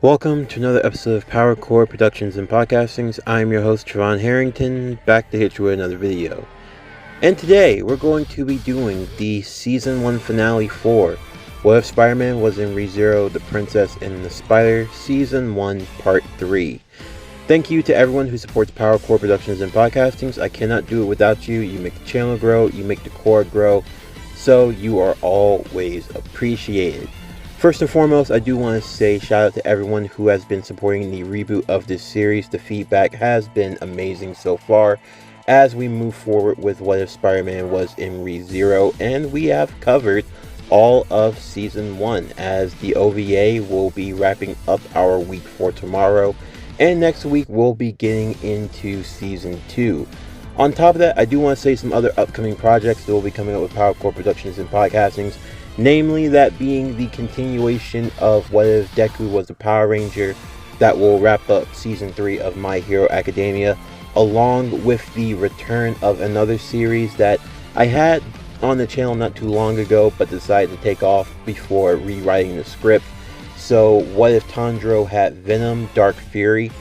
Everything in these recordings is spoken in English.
Welcome to another episode of Power Core Productions and Podcastings. I'm your host, Trevon Harrington, back to hit you with another video. And today, we're going to be doing the Season 1 finale for What If Spider-Man Was in ReZero, The Princess and the Spider, Season 1, Part 3. Thank you to everyone who supports Power Core Productions and Podcastings. I cannot do it without you. You make the channel grow, you make the core grow, so you are always appreciated. First and foremost, I do want to say shout out to everyone who has been supporting the reboot of this series. The feedback has been amazing so far as we move forward with What If Spider-Man Was in ReZero, and we have covered all of Season 1 as the OVA will be wrapping up our week for tomorrow, and next week we'll be getting into Season 2. On top of that, I do want to say some other upcoming projects that will be coming up with Power Core Productions and Podcastings. Namely, that being the continuation of What If Deku Was a Power Ranger that will wrap up Season 3 of My Hero Academia, along with the return of another series that I had on the channel not too long ago, but decided to take off before rewriting the script. So, What If Tanjiro Had Venom, Dark Fury,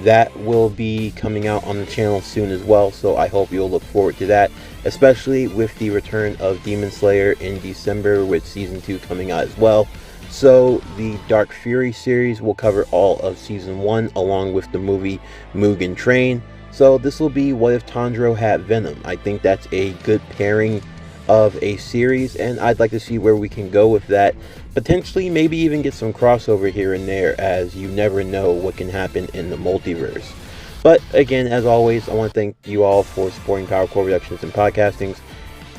that will be coming out on the channel soon as well, so I hope you'll look forward to that, especially with the return of Demon Slayer in December with Season 2 coming out as well. So the Dark Fury series will cover all of Season 1 along with the movie Mugen Train. So this will be What If Tanjiro Had Venom. I think that's a good pairing of a series, and I'd like to see where we can go with that. Potentially maybe even get some crossover here and there, as you never know what can happen in the multiverse. But again, as always, I want to thank you all for supporting Power Core Productions and Podcastings,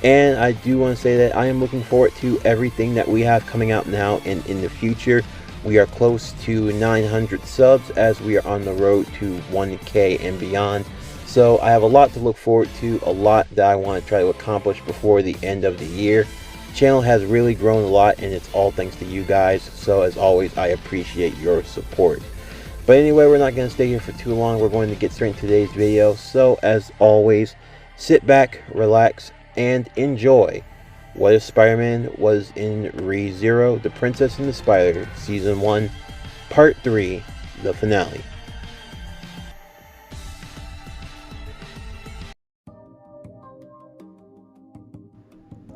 and I do want to say that I am looking forward to everything that we have coming out now and in the future. We are close to 900 subs as we are on the road to 1K and beyond. So I have a lot to look forward to, a lot that I want to try to accomplish before the end of the year. The channel has really grown a lot, and it's all thanks to you guys. So as always, I appreciate your support. But anyway, we're not going to stay here for too long. We're going to get straight into today's video. So as always, sit back, relax, and enjoy What If Spider-Man Was in ReZero, The Princess and the Spider, Season 1, Part 3, the finale.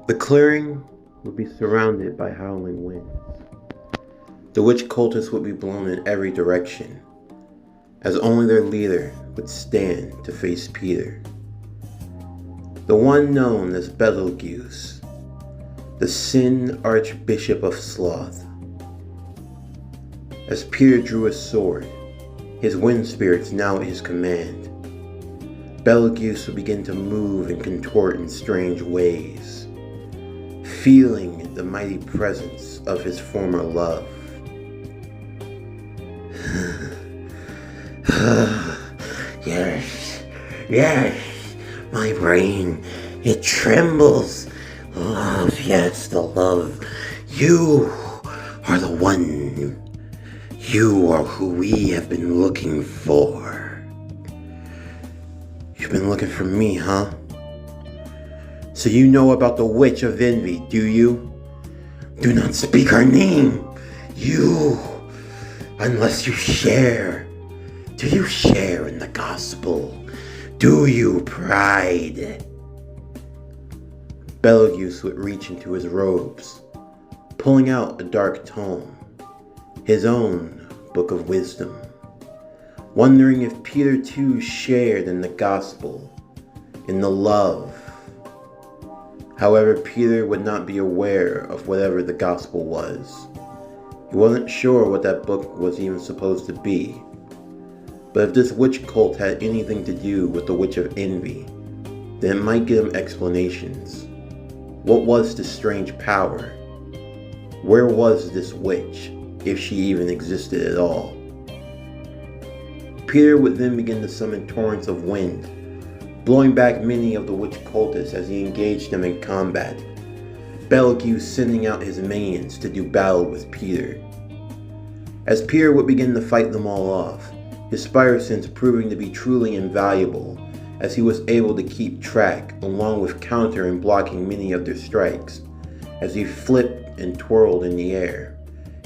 The clearing would be surrounded by howling winds. The witch cultists would be blown in every direction, as only their leader would stand to face Peter. The one known as Petelgeuse, the Sin Archbishop of Sloth. As Peter drew his sword, his wind spirits now at his command, Petelgeuse would begin to move and contort in strange ways, feeling the mighty presence of his former love. Yes, my brain, it trembles. Love, yes, the love. You are the one. You are who we have been looking for. You've been looking for me, huh? So you know about the Witch of Envy, do you? Do not speak her name, you, unless you share. Do you share in the gospel? Do you, pride? Petelgeuse would reach into his robes, pulling out a dark tome, his own book of wisdom, wondering if Peter too shared in the gospel, in the love. However, Peter would not be aware of whatever the gospel was. He wasn't sure what that book was even supposed to be. But if this witch cult had anything to do with the Witch of Envy, then it might give him explanations. What was this strange power? Where was this witch, if she even existed at all? Peter would then begin to summon torrents of wind, blowing back many of the witch cultists as he engaged them in combat. Petelgeuse sending out his minions to do battle with Peter. As Peter would begin to fight them all off, his spider sense proving to be truly invaluable, as he was able to keep track along with counter and blocking many of their strikes, as he flipped and twirled in the air,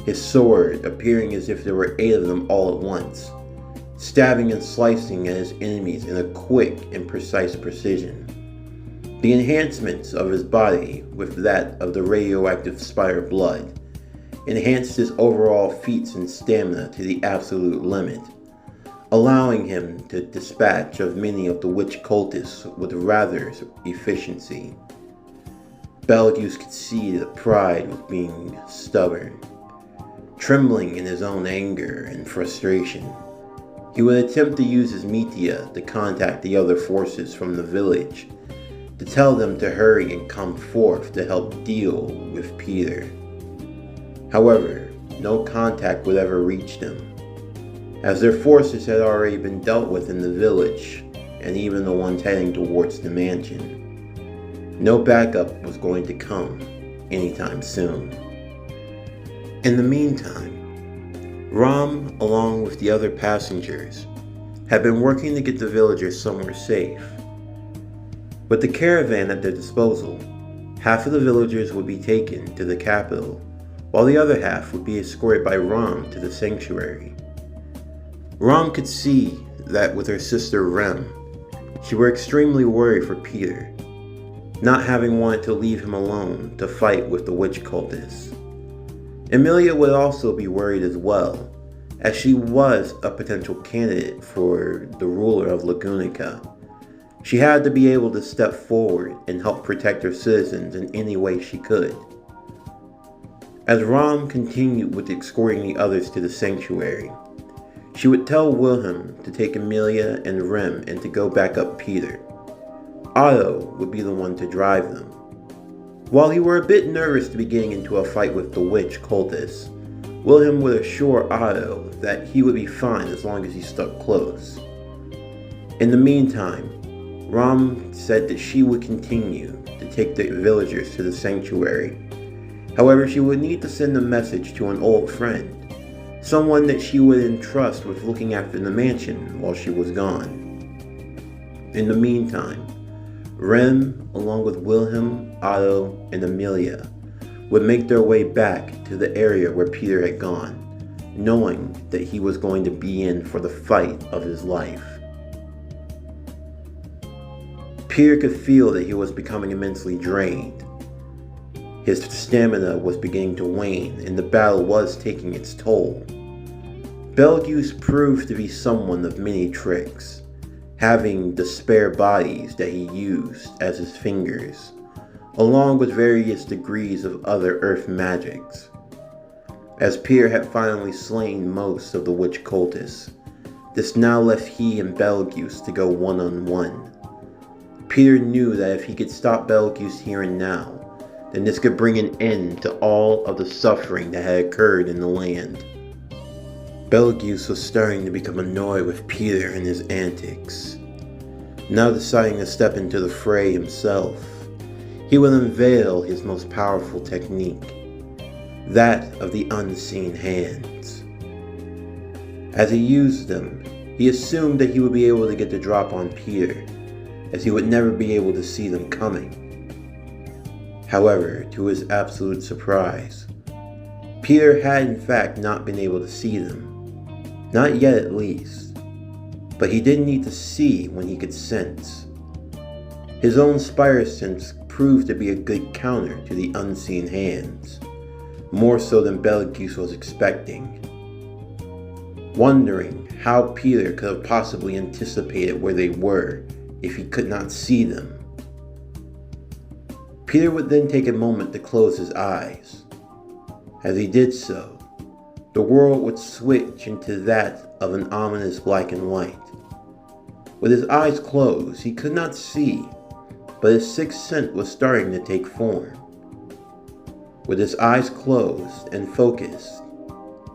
his sword appearing as if there were 8 of them all at once, stabbing and slicing at his enemies in a quick and precise precision. The enhancements of his body with that of the radioactive spider blood enhanced his overall feats and stamina to the absolute limit, allowing him to dispatch of many of the witch cultists with rather efficiency. Petelgeuse could see that pride was being stubborn. Trembling in his own anger and frustration, he would attempt to use his metia to contact the other forces from the village, to tell them to hurry and come forth to help deal with Peter. However, no contact would ever reach them, as their forces had already been dealt with in the village, and even the ones heading towards the mansion. No backup was going to come anytime soon. In the meantime, Ram, along with the other passengers, had been working to get the villagers somewhere safe. With the caravan at their disposal, half of the villagers would be taken to the capital, while the other half would be escorted by Ram to the sanctuary. Ram could see that with her sister Rem, she were extremely worried for Peter, not having wanted to leave him alone to fight with the witch cultists. Emilia would also be worried as well, as she was a potential candidate for the ruler of Lagunica. She had to be able to step forward and help protect her citizens in any way she could. As Ram continued with escorting the others to the sanctuary, she would tell Wilhelm to take Emilia and Rem and to go back up Peter. Otto would be the one to drive them. While he were a bit nervous to be getting into a fight with the witch cultists, Wilhelm would assure Otto that he would be fine as long as he stuck close. In the meantime, Ram said that she would continue to take the villagers to the sanctuary. However, she would need to send a message to an old friend, someone that she would entrust with looking after the mansion while she was gone. In the meantime, Rem, along with Wilhelm, Otto, and Emilia, would make their way back to the area where Peter had gone, knowing that he was going to be in for the fight of his life. Peter could feel that he was becoming immensely drained. His stamina was beginning to wane, and the battle was taking its toll. Petelgeuse proved to be someone of many tricks, having the spare bodies that he used as his fingers, along with various degrees of other earth magics. As Peter had finally slain most of the witch cultists, this now left he and Petelgeuse to go one-on-one. Peter knew that if he could stop Petelgeuse here and now, then this could bring an end to all of the suffering that had occurred in the land. Petelgeuse was starting to become annoyed with Peter and his antics. Now deciding to step into the fray himself, he would unveil his most powerful technique, that of the unseen hands. As he used them, he assumed that he would be able to get the drop on Peter, as he would never be able to see them coming. However, to his absolute surprise, Peter had in fact not been able to see them. Not yet at least. But he didn't need to see when he could sense. His own spider sense proved to be a good counter to the unseen hands, more so than Petelgeuse was expecting. Wondering how Peter could have possibly anticipated where they were if he could not see them. Peter would then take a moment to close his eyes. As he did so, the world would switch into that of an ominous black and white. With his eyes closed, he could not see, but his sixth sense was starting to take form. With his eyes closed and focused,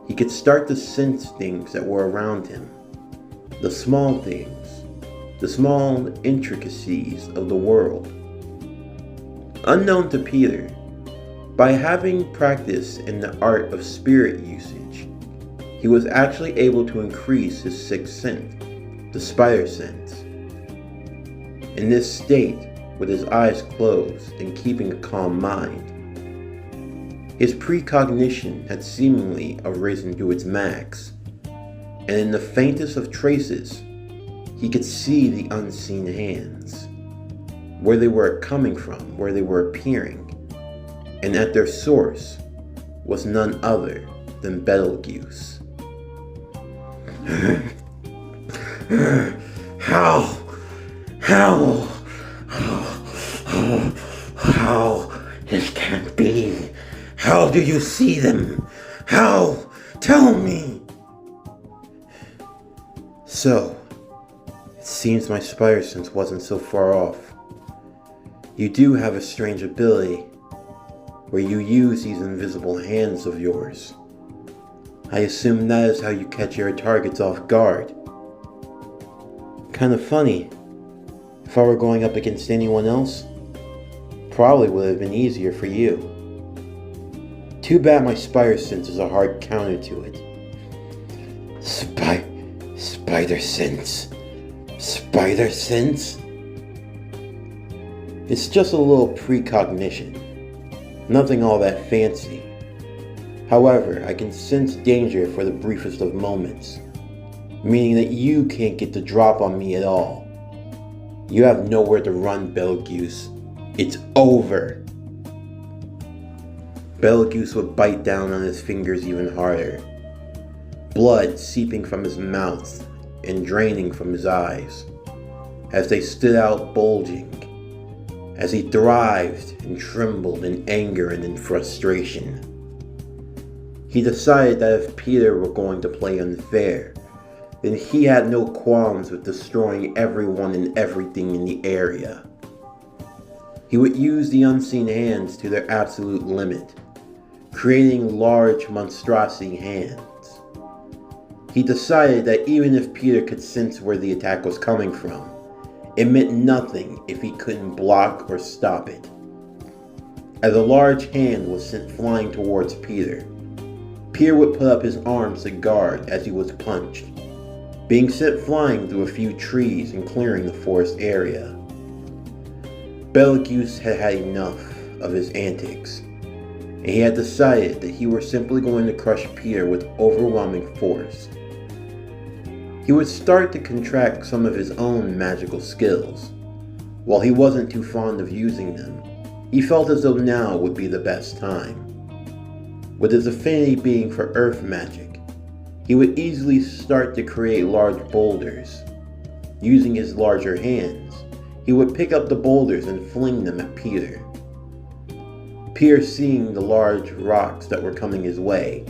he could start to sense things that were around him. The small things, the small intricacies of the world. Unknown to Peter, by having practice in the art of spirit usage, he was actually able to increase his sixth sense, the spider sense. In this state, with his eyes closed and keeping a calm mind, His precognition had seemingly arisen to its max, and in the faintest of traces, he could see the unseen hands, where they were coming from, where they were appearing, and at their source was none other than Betelgeuse. How? This can't be. How do you see them? How? Tell me. So, it seems my spider sense wasn't so far off. You do have a strange ability where you use these invisible hands of yours. I assume that is how you catch your targets off guard. Kind of funny. If I were going up against anyone else, probably would have been easier for you. Too bad my spider sense is a hard counter to it. Spider sense? Spider sense? It's just a little precognition. Nothing all that fancy. However, I can sense danger for the briefest of moments, meaning that you can't get the drop on me at all. You have nowhere to run, Petelgeuse. It's over. Petelgeuse would bite down on his fingers even harder, blood seeping from his mouth and draining from his eyes, as they stood out bulging, as he writhed and trembled in anger and in frustration. He decided that if Peter were going to play unfair, then he had no qualms with destroying everyone and everything in the area. He would use the unseen hands to their absolute limit, creating large monstrosity hands. He decided that even if Peter could sense where the attack was coming from, it meant nothing if he couldn't block or stop it. As a large hand was sent flying towards Peter, Peter would put up his arms to guard as he was punched, being sent flying through a few trees and clearing the forest area. Petelgeuse had had enough of his antics, and he had decided that he was simply going to crush Peter with overwhelming force. He would start to contract some of his own magical skills. While he wasn't too fond of using them, he felt as though now would be the best time. With his affinity being for earth magic, he would easily start to create large boulders. Using his larger hands, he would pick up the boulders and fling them at Peter. Peter, seeing the large rocks that were coming his way,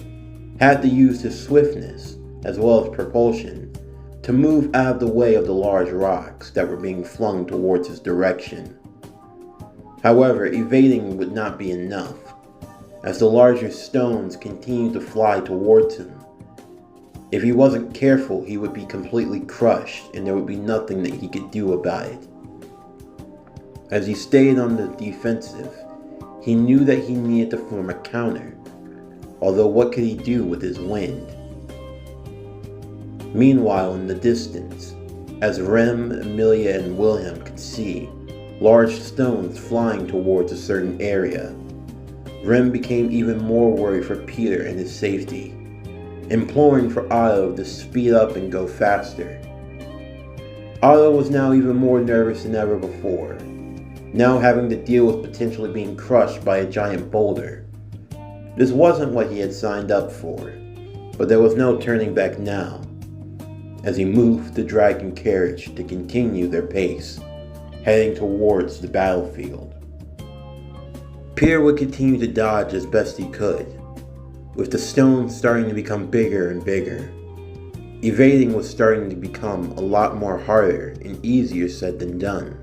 had to use his swiftness, as well as propulsion, to move out of the way of the large rocks that were being flung towards his direction. However, evading would not be enough, as the larger stones continued to fly towards him. If he wasn't careful, he would be completely crushed, and there would be nothing that he could do about it. As he stayed on the defensive, he knew that he needed to form a counter, although what could he do with his wind? Meanwhile, in the distance, as Rem, Amelia, and Wilhelm could see large stones flying towards a certain area, Rem became even more worried for Peter and his safety, imploring for Otto to speed up and go faster. Otto was now even more nervous than ever before, now having to deal with potentially being crushed by a giant boulder. This wasn't what he had signed up for, but there was no turning back now, as he moved the dragon carriage to continue their pace, heading towards the battlefield. Peter would continue to dodge as best he could, with the stones starting to become bigger and bigger. Evading was starting to become a lot more harder and easier said than done.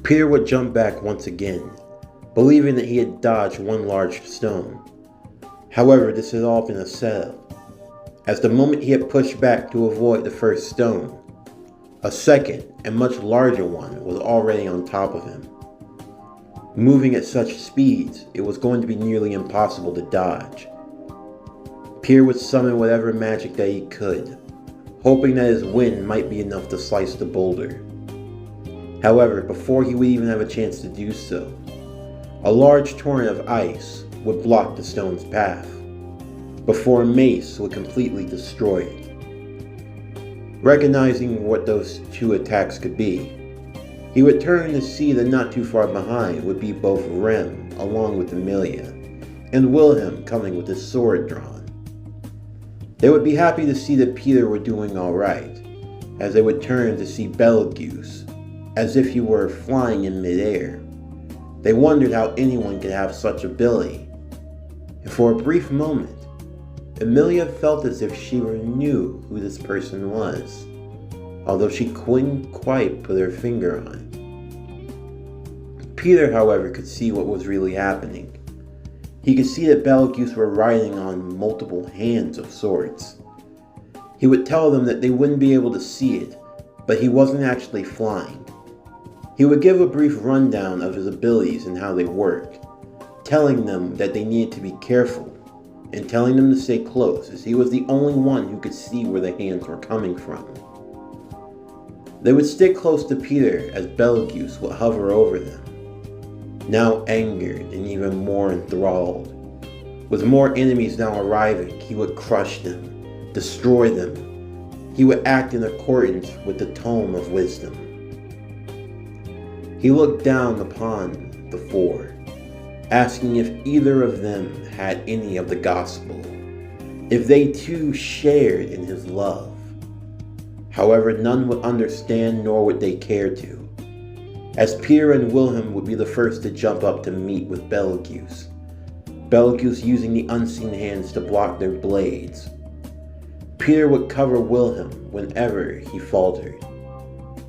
Peter would jump back once again, believing that he had dodged one large stone. However, this had all been a setup, as the moment he had pushed back to avoid the first stone, a second and much larger one was already on top of him. Moving at such speeds, it was going to be nearly impossible to dodge. Peter would summon whatever magic that he could, hoping that his wind might be enough to slice the boulder. However, before he would even have a chance to do so, a large torrent of ice, would block the stone's path, before a mace would completely destroy it. Recognizing what those two attacks could be, he would turn to see that not too far behind would be both Rem, along with Amelia, and Wilhelm coming with his sword drawn. They would be happy to see that Peter were doing alright, as they would turn to see Petelgeuse, as if he were flying in midair. They wondered how anyone could have such ability, and for a brief moment, Amelia felt as if she knew who this person was, although she couldn't quite put her finger on it. Peter, however, could see what was really happening. He could see that Petelgeuse were riding on multiple hands of sorts. He would tell them that they wouldn't be able to see it, but he wasn't actually flying. He would give a brief rundown of his abilities and how they worked, telling them that they needed to be careful, and telling them to stay close, as he was the only one who could see where the hands were coming from. They would stick close to Peter as Petelgeuse would hover over them. Now angered and even more enthralled, with more enemies now arriving, he would crush them, destroy them. He would act in accordance with the tome of wisdom. He looked down upon the four, asking if either of them had any of the gospel, if they too shared in his love. However, none would understand, nor would they care to, as Peter and Wilhelm would be the first to jump up to meet with Petelgeuse, Petelgeuse using the unseen hands to block their blades. Peter would cover Wilhelm whenever he faltered,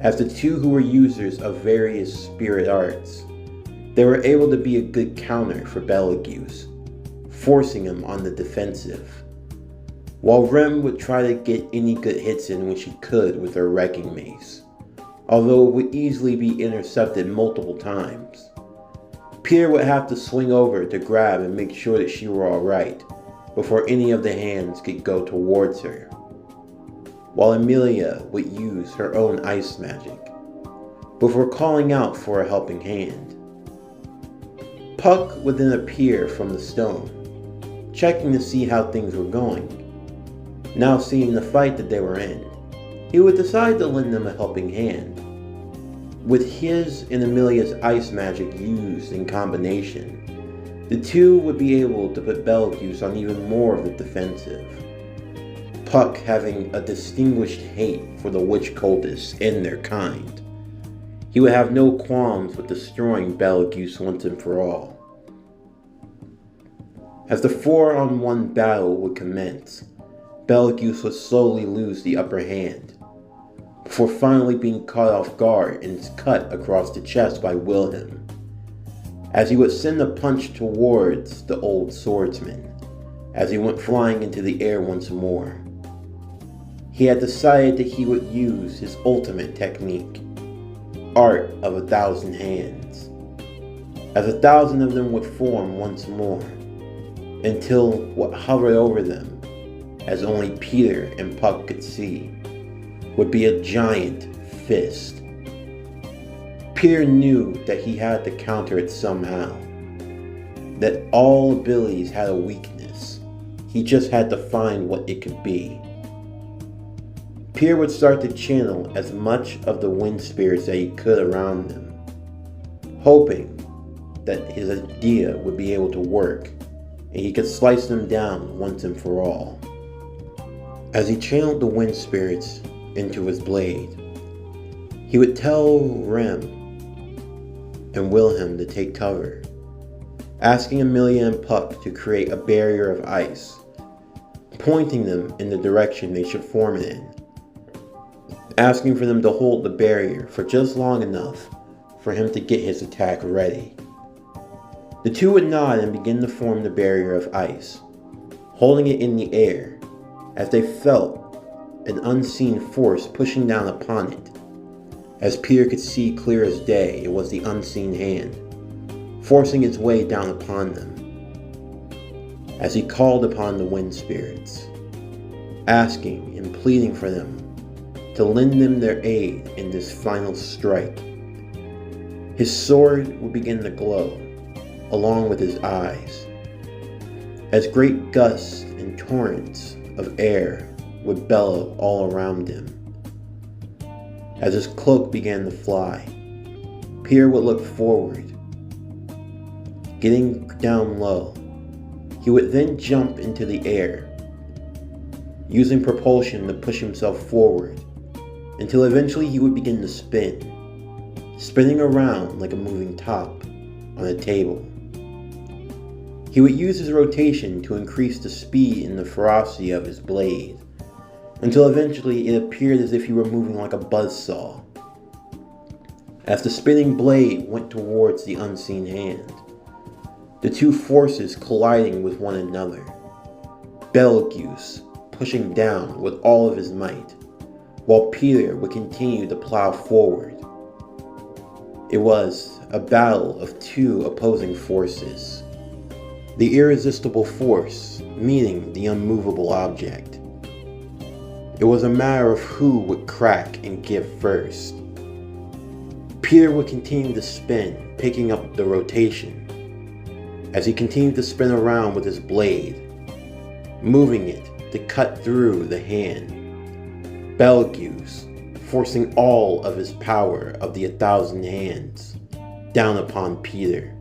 as the two who were users of various spirit arts. They were able to be a good counter for Petelgeuse, forcing him on the defensive, while Rem would try to get any good hits in when she could with her wrecking mace, although it would easily be intercepted multiple times. Peter would have to swing over to grab and make sure that she were alright before any of the hands could go towards her, while Amelia would use her own ice magic before calling out for a helping hand. Puck would then appear from the stone, checking to see how things were going. Now seeing the fight that they were in, he would decide to lend them a helping hand. With his and Amelia's ice magic used in combination, the two would be able to put Petelgeuse on even more of the defensive. Puck having a distinguished hate for the witch cultists and their kind, he would have no qualms with destroying Petelgeuse once and for all. As the 4-on-1 battle would commence, Petelgeuse would slowly lose the upper hand, before finally being caught off guard and cut across the chest by Wilhelm, as he would send a punch towards the old swordsman, as he went flying into the air once more. He had decided that he would use his ultimate technique, Art of 1,000 Hands, as 1,000 of them would form once more, until what hovered over them, as only Peter and Puck could see, would be a giant fist. Peter knew that he had to counter it somehow, that all abilities had a weakness. He just had to find what it could be. Peter would start to channel as much of the wind spirits that he could around them, hoping that his idea would be able to work and he could slice them down once and for all. As he channeled the wind spirits into his blade, he would tell Rem and Wilhelm to take cover, asking Amelia and Puck to create a barrier of ice, pointing them in the direction they should form it in, asking for them to hold the barrier for just long enough for him to get his attack ready. The two would nod and begin to form the barrier of ice, holding it in the air as they felt an unseen force pushing down upon it. As Peter could see clear as day, it was the unseen hand, forcing its way down upon them, as he called upon the wind spirits, asking and pleading for them to lend them their aid in this final strike. His sword would begin to glow, along with his eyes, as great gusts and torrents of air would bellow all around him. As his cloak began to fly, Peter would look forward. Getting down low, he would then jump into the air, using propulsion to push himself forward until eventually he would begin to spinning around like a moving top on a table. He would use his rotation to increase the speed and the ferocity of his blade, until eventually it appeared as if he were moving like a buzzsaw. As the spinning blade went towards the unseen hand, the two forces colliding with one another, Petelgeuse pushing down with all of his might, while Peter would continue to plow forward. It was a battle of two opposing forces, the irresistible force meeting the unmovable object. It was a matter of who would crack and give first. Peter would continue to spin, picking up the rotation, as he continued to spin around with his blade, moving it to cut through the hand. Petelgeuse, forcing all of his power of the 1,000 hands down upon Peter.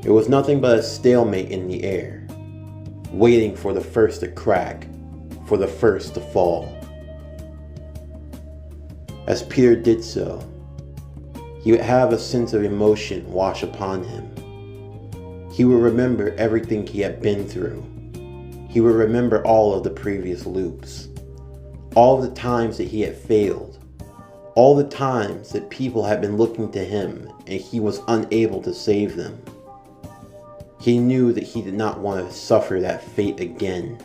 It was nothing but a stalemate in the air, waiting for the first to crack, for the first to fall. As Peter did so, he would have a sense of emotion wash upon him. He would remember everything he had been through. He would remember all of the previous loops, all of the times that he had failed, all the times that people had been looking to him and he was unable to save them. He knew that he did not want to suffer that fate again,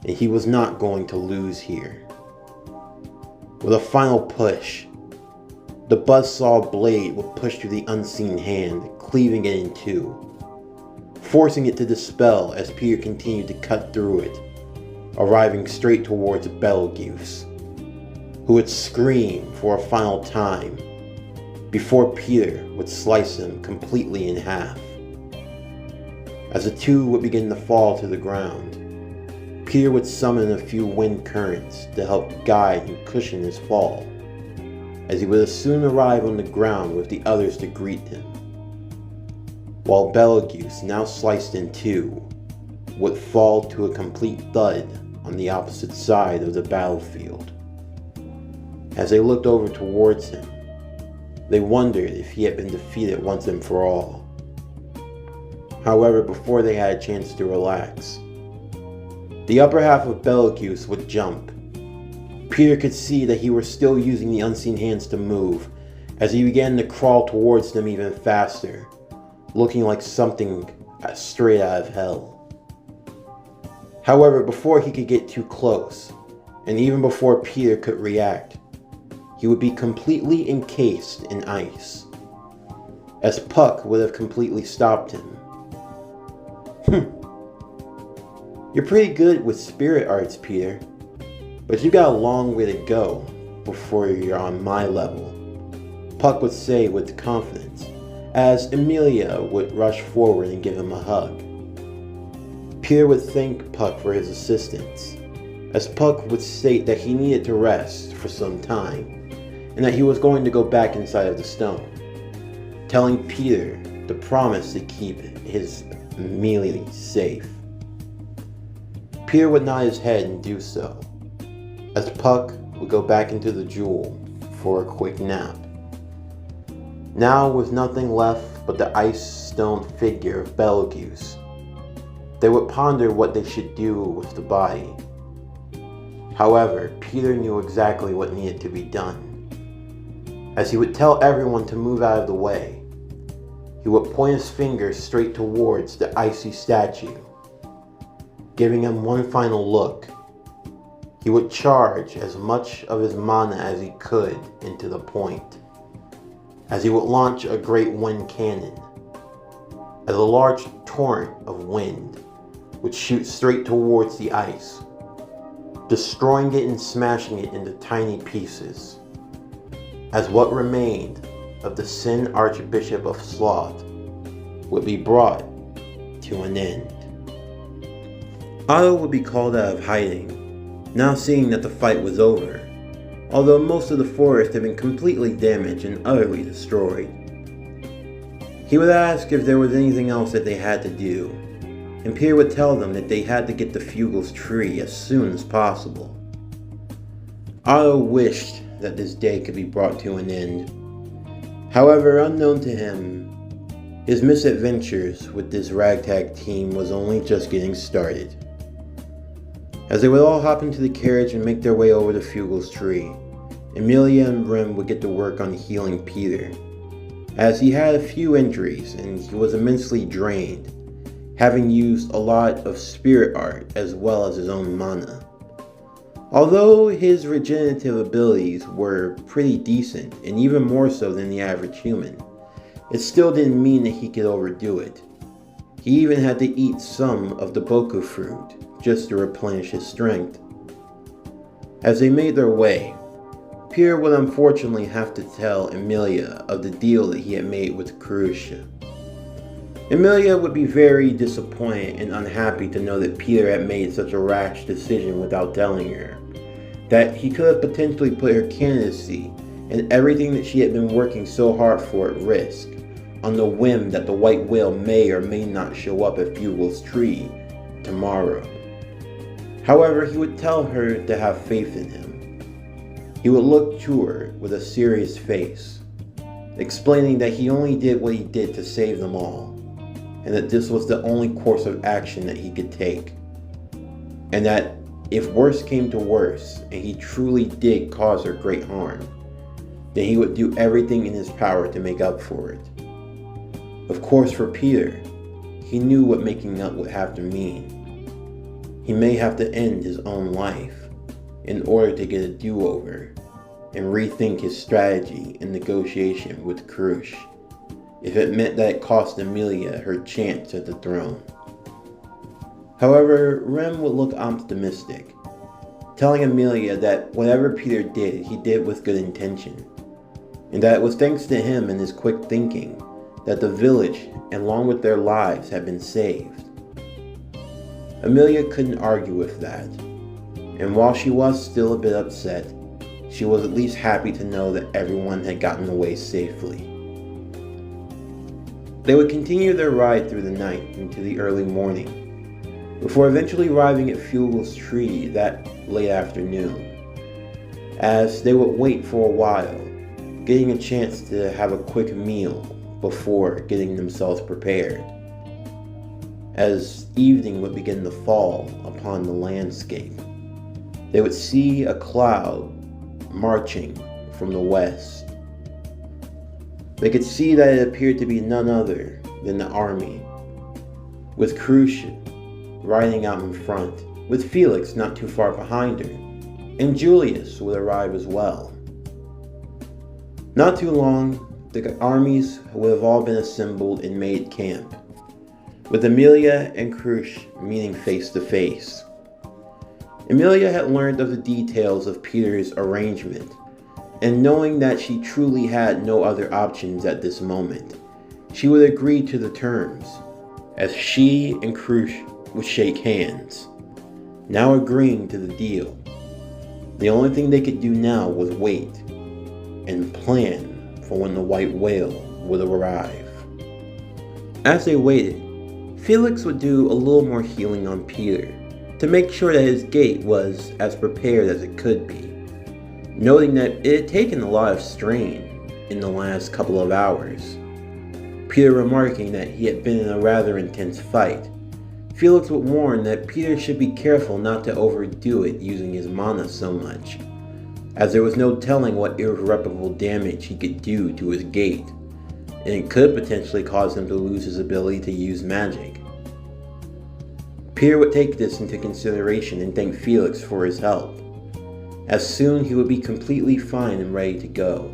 and he was not going to lose here. With a final push, the buzzsaw blade would push through the unseen hand, cleaving it in two, forcing it to dispel as Peter continued to cut through it, arriving straight towards Petelgeuse, who would scream for a final time before Peter would slice him completely in half. As the two would begin to fall to the ground, Peter would summon a few wind currents to help guide and cushion his fall, as he would soon arrive on the ground with the others to greet him, while Petelgeuse, now sliced in two, would fall to a complete thud on the opposite side of the battlefield. As they looked over towards him, they wondered if he had been defeated once and for all. However, before they had a chance to relax, the upper half of Petelgeuse would jump. Peter could see that he was still using the unseen hands to move, as he began to crawl towards them even faster, looking like something straight out of hell. However, before he could get too close, and even before Peter could react, he would be completely encased in ice, as Puck would have completely stopped him. You're pretty good with spirit arts, Peter, but you got a long way to go before you're on my level, Puck would say with confidence, as Amelia would rush forward and give him a hug. Peter would thank Puck for his assistance, as Puck would state that he needed to rest for some time, and that he was going to go back inside of the stone, telling Peter to promise to keep his Amelia safe. Peter would nod his head and do so, as Puck would go back into the jewel for a quick nap. Now, with nothing left but the ice stone figure of Petelgeuse, they would ponder what they should do with the body. However, Peter knew exactly what needed to be done, as he would tell everyone to move out of the way. He would point his finger straight towards the icy statue, giving him one final look. He would charge as much of his mana as he could into the point, as he would launch a great wind cannon, as a large torrent of wind would shoot straight towards the ice, destroying it and smashing it into tiny pieces, as what remained of the Sin Archbishop of Sloth would be brought to an end. Otto would be called out of hiding, now seeing that the fight was over, although most of the forest had been completely damaged and utterly destroyed. He would ask if there was anything else that they had to do, and Peter would tell them that they had to get the Petelgeuse tree as soon as possible. Otto wished that this day could be brought to an end. However, unknown to him, his misadventures with this ragtag team was only just getting started. As they would all hop into the carriage and make their way over the Petelgeuse tree, Amelia and Rem would get to work on healing Peter, as he had a few injuries and he was immensely drained, having used a lot of spirit art as well as his own mana. Although his regenerative abilities were pretty decent, and even more so than the average human, it still didn't mean that he could overdo it. He even had to eat some of the Boku fruit just to replenish his strength. As they made their way, Peter would unfortunately have to tell Amelia of the deal that he had made with Kurusha. Amelia would be very disappointed and unhappy to know that Peter had made such a rash decision without telling her, that he could have potentially put her candidacy and everything that she had been working so hard for at risk, on the whim that the white whale may or may not show up at Petelgeuse tree tomorrow. However, he would tell her to have faith in him. He would look to her with a serious face, explaining that he only did what he did to save them all, and that this was the only course of action that he could take, and that if worse came to worse, and he truly did cause her great harm, then he would do everything in his power to make up for it. Of course, for Peter, he knew what making up would have to mean. He may have to end his own life in order to get a do-over and rethink his strategy in negotiation with Kurusha, if it meant that it cost Amelia her chance at the throne. However, Rem would look optimistic, telling Amelia that whatever Peter did, he did with good intention, and that it was thanks to him and his quick thinking that the village, along with their lives, had been saved. Amelia couldn't argue with that, and while she was still a bit upset, she was at least happy to know that everyone had gotten away safely. They would continue their ride through the night into the early morning, before eventually arriving at Petelgeuse tree that late afternoon, as they would wait for a while, getting a chance to have a quick meal before getting themselves prepared, as evening would begin to fall upon the landscape. They would see a cloud marching from the west. They could see that it appeared to be none other than the army, with Kurusha riding out in front, with Felix not too far behind her, and Julius would arrive as well. Not too long, the armies would have all been assembled and made camp, with Amelia and Kurusha meeting face to face. Amelia had learned of the details of Peter's arrangement, and knowing that she truly had no other options at this moment, she would agree to the terms, as she and Kurusha would shake hands, now agreeing to the deal. The only thing they could do now was wait and plan for when the white whale would arrive. As they waited, Felix would do a little more healing on Peter to make sure that his gait was as prepared as it could be, noting that it had taken a lot of strain in the last couple of hours. Peter remarking that he had been in a rather intense fight, Felix would warn that Peter should be careful not to overdo it using his mana so much, as there was no telling what irreparable damage he could do to his gait, and it could potentially cause him to lose his ability to use magic. Peter would take this into consideration and thank Felix for his help, as soon he would be completely fine and ready to go.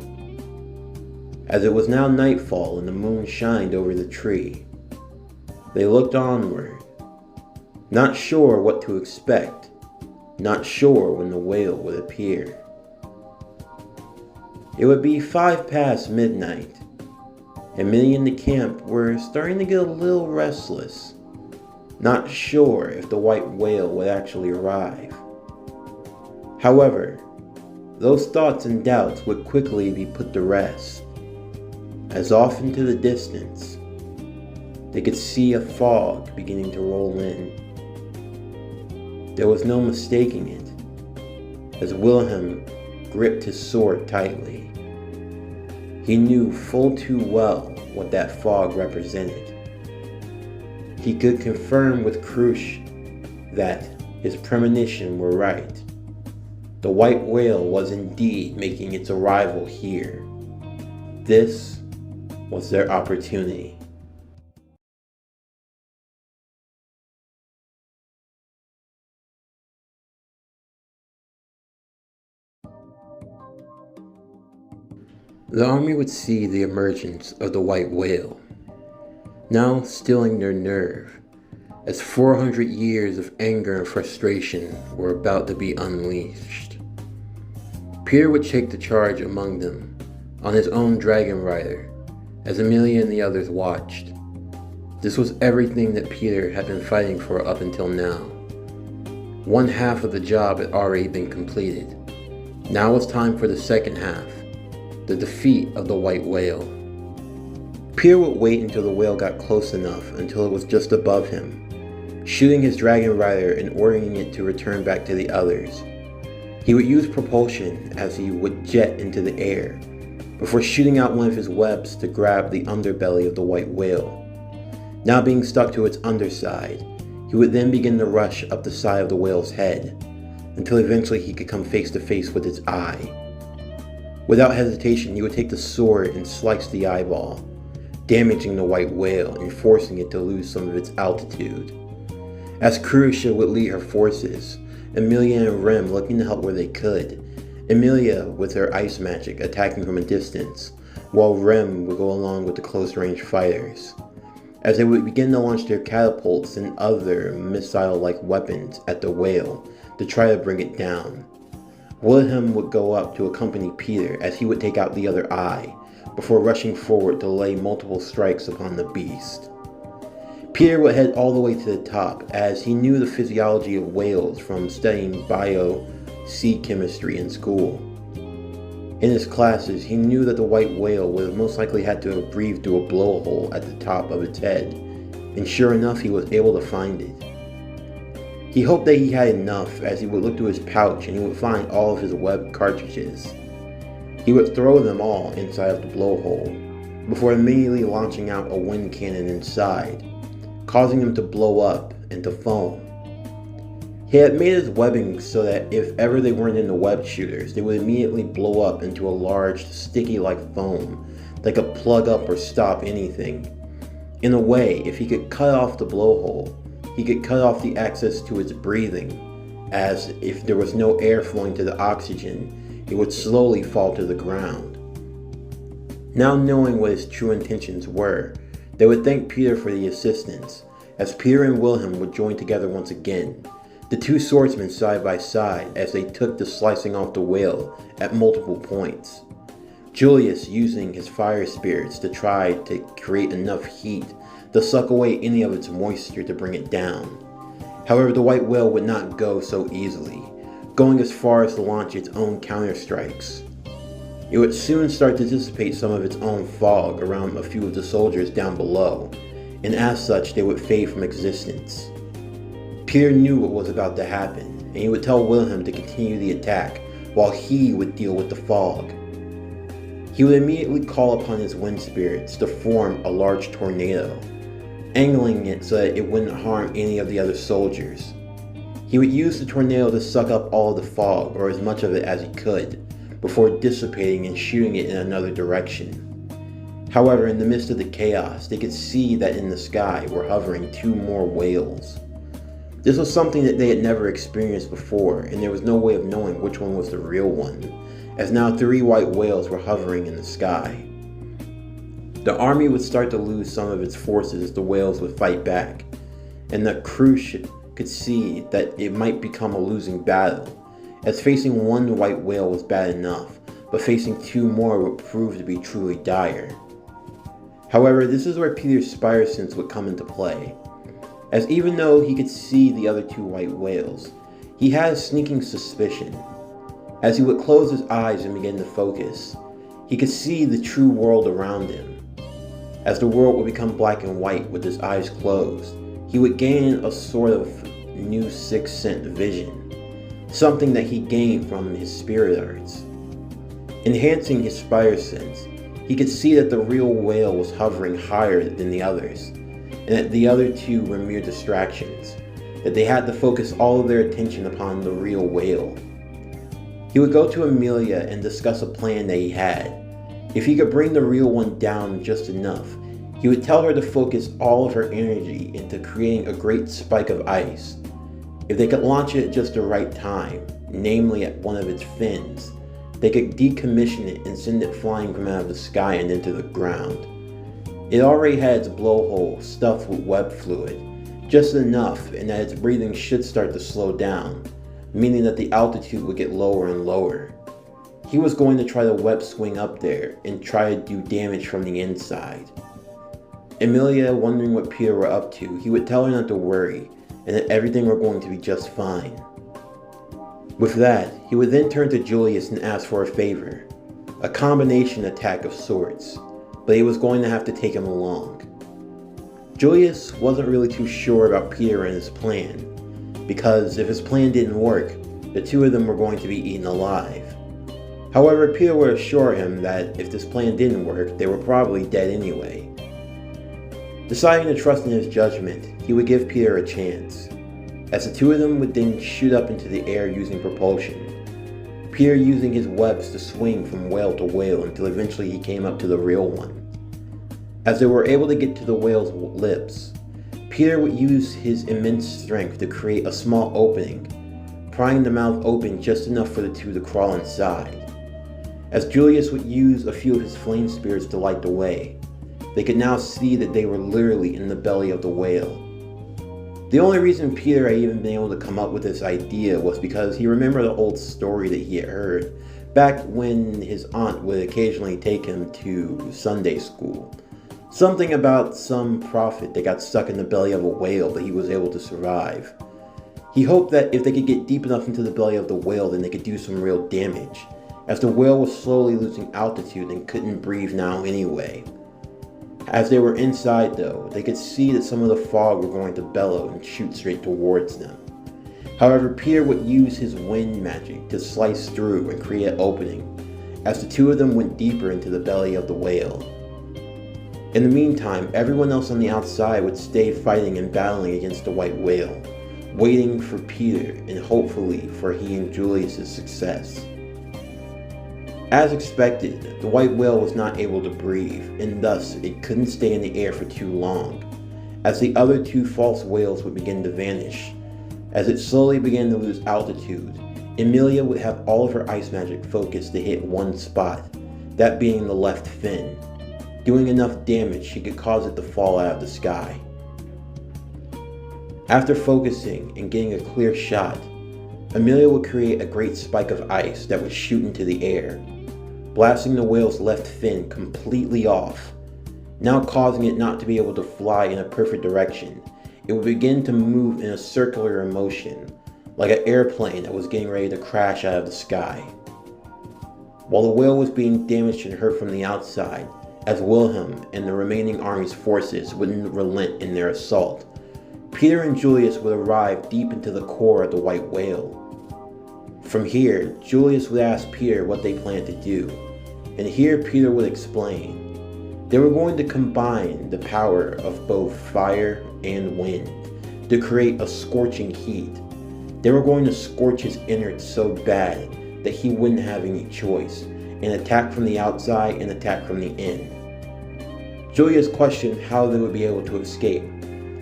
As it was now nightfall and the moon shined over the tree, they looked onward, not sure what to expect, not sure when the whale would appear. It would be 5 past midnight, and many in the camp were starting to get a little restless. not sure if the white whale would actually arrive. However, those thoughts and doubts would quickly be put to rest, as off into the distance, they could see a fog beginning to roll in. There was no mistaking it, as Wilhelm gripped his sword tightly. He knew full too well what that fog represented. He could confirm with Krusch that his premonition were right. The white whale was indeed making its arrival here. This was their opportunity. The army would see the emergence of the white whale, now stilling their nerve, as 400 years of anger and frustration were about to be unleashed. Peter would take the charge among them on his own dragon rider, as Amelia and the others watched. This was everything that Peter had been fighting for up until now. One half of the job had already been completed. Now was time for the second half, the defeat of the white whale. Peter would wait until the whale got close enough until it was just above him, shooting his dragon rider and ordering it to return back to the others. He would use propulsion as he would jet into the air, before shooting out one of his webs to grab the underbelly of the white whale. Now being stuck to its underside, he would then begin to rush up the side of the whale's head, until eventually he could come face to face with its eye. Without hesitation, he would take the sword and slice the eyeball, damaging the white whale and forcing it to lose some of its altitude. As Krusch would lead her forces, Amelia and Rem looking to help where they could, Amelia with her ice magic attacking from a distance, while Rem would go along with the close-range fighters, as they would begin to launch their catapults and other missile-like weapons at the whale to try to bring it down. Wilhelm would go up to accompany Peter as he would take out the other eye, before rushing forward to lay multiple strikes upon the beast. Peter would head all the way to the top, as he knew the physiology of whales from studying sea chemistry in school. In his classes, he knew that the white whale would have most likely had to have breathed through a blowhole at the top of its head, and sure enough, he was able to find it. He hoped that he had enough, as he would look to his pouch and he would find all of his web cartridges. He would throw them all inside of the blowhole, before immediately launching out a wind cannon inside, causing them to blow up and to foam. He had made his webbing so that if ever they weren't in the web shooters, they would immediately blow up into a large, sticky-like foam that could plug up or stop anything. In a way, if he could cut off the blowhole, he could cut off the access to its breathing, as if there was no air flowing to the oxygen, it would slowly fall to the ground. Now knowing what his true intentions were, they would thank Peter for the assistance, as Peter and Wilhelm would join together once again, the two swordsmen side by side as they took to slicing off the whale at multiple points. Julius using his fire spirits to try to create enough heat to suck away any of its moisture to bring it down. However, the white whale would not go so easily, going as far as to launch its own counterstrikes. It would soon start to dissipate some of its own fog around a few of the soldiers down below, and as such they would fade from existence. Peter knew what was about to happen, and he would tell Wilhelm to continue the attack while he would deal with the fog. He would immediately call upon his wind spirits to form a large tornado, angling it so that it wouldn't harm any of the other soldiers. He would use the tornado to suck up all of the fog, or as much of it as he could, before dissipating and shooting it in another direction. However, in the midst of the chaos, they could see that in the sky were hovering two more whales. This was something that they had never experienced before, and there was no way of knowing which one was the real one, as now 3 white whales were hovering in the sky. The army would start to lose some of its forces as the whales would fight back, and that Krusch could see that it might become a losing battle, as facing one white whale was bad enough, but facing 2 more would prove to be truly dire. However, this is where Peter's spider sense would come into play. as even though he could see the other two white whales, he had a sneaking suspicion. As he would close his eyes and begin to focus, he could see the true world around him. As the world would become black and white with his eyes closed, he would gain a sort of new sixth sense vision, something that he gained from his spirit arts. Enhancing his spider sense, he could see that the real whale was hovering higher than the others, and that the other two were mere distractions, that they had to focus all of their attention upon the real whale. He would go to Amelia and discuss a plan that he had. If he could bring the real one down just enough, he would tell her to focus all of her energy into creating a great spike of ice. If they could launch it at just the right time, namely at one of its fins, they could decommission it and send it flying from out of the sky and into the ground. It already had its blowhole stuffed with web fluid, just enough and that its breathing should start to slow down, meaning that the altitude would get lower and lower. He was going to try to web swing up there and try to do damage from the inside. Amelia, wondering what Peter were up to, he would tell her not to worry and that everything were going to be just fine. With that, he would then turn to Julius and ask for a favor, a combination attack of sorts, but he was going to have to take him along. Julius wasn't really too sure about Peter and his plan, because if his plan didn't work, the two of them were going to be eaten alive. However, Peter would assure him that if this plan didn't work, they were probably dead anyway. Deciding to trust in his judgment, he would give Peter a chance, as the two of them would then shoot up into the air using propulsion, Peter using his webs to swing from whale to whale until eventually he came up to the real one. As they were able to get to the whale's lips, Peter would use his immense strength to create a small opening, prying the mouth open just enough for the two to crawl inside. As Julius would use a few of his flame spirits to light the way, they could now see that they were literally in the belly of the whale. The only reason Peter had even been able to come up with this idea was because he remembered the old story that he had heard back when his aunt would occasionally take him to Sunday school. Something about some prophet that got stuck in the belly of a whale, but he was able to survive. He hoped that if they could get deep enough into the belly of the whale, then they could do some real damage, as the whale was slowly losing altitude and couldn't breathe now anyway. As they were inside though, they could see that some of the fog were going to bellow and shoot straight towards them. However, Peter would use his wind magic to slice through and create an opening, as the two of them went deeper into the belly of the whale. In the meantime, everyone else on the outside would stay fighting and battling against the white whale, waiting for Peter and hopefully for he and Julius' success. As expected, the white whale was not able to breathe, and thus it couldn't stay in the air for too long, as the other two false whales would begin to vanish. As it slowly began to lose altitude, Amelia would have all of her ice magic focused to hit one spot, that being the left fin. Doing enough damage, she could cause it to fall out of the sky. After focusing and getting a clear shot, Amelia would create a great spike of ice that would shoot into the air, blasting the whale's left fin completely off, now causing it not to be able to fly in a perfect direction. It would begin to move in a circular motion, like an airplane that was getting ready to crash out of the sky. While the whale was being damaged and hurt from the outside, as Wilhelm and the remaining army's forces wouldn't relent in their assault, Peter and Julius would arrive deep into the core of the white whale. From here, Julius would ask Peter what they planned to do, and here Peter would explain. They were going to combine the power of both fire and wind to create a scorching heat. They were going to scorch his innards so bad that he wouldn't have any choice, and attack from the outside and attack from the in. Julius questioned how they would be able to escape,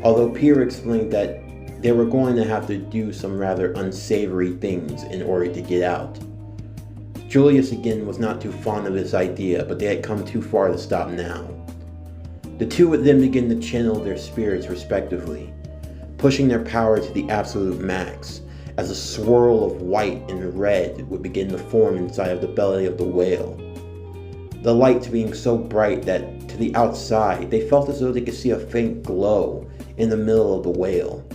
although Peter explained that they were going to have to do some rather unsavory things in order to get out. Julius again was not too fond of this idea, but they had come too far to stop now. The two would then begin to channel their spirits respectively, pushing their power to the absolute max, as a swirl of white and red would begin to form inside of the belly of the whale. The lights being so bright that to the outside they felt as though they could see a faint glow in the middle of the whale.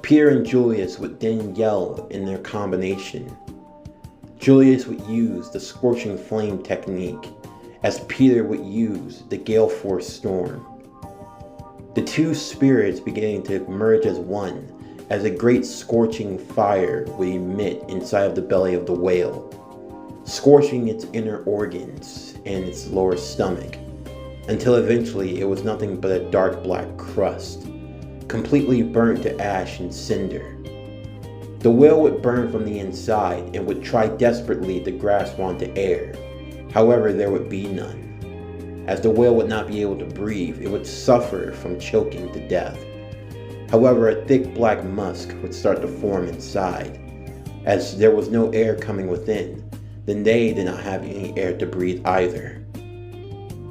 Peter and Julius would then yell in their combination. Julius would use the scorching flame technique, as Peter would use the gale force storm. The two spirits began to merge as one, as a great scorching fire would emit inside of the belly of the whale, scorching its inner organs and its lower stomach, until eventually it was nothing but a dark black crust, completely burnt to ash and cinder. The whale would burn from the inside and would try desperately to grasp onto air. However, there would be none. As the whale would not be able to breathe, it would suffer from choking to death. However, a thick black musk would start to form inside. As there was no air coming within, then they did not have any air to breathe either.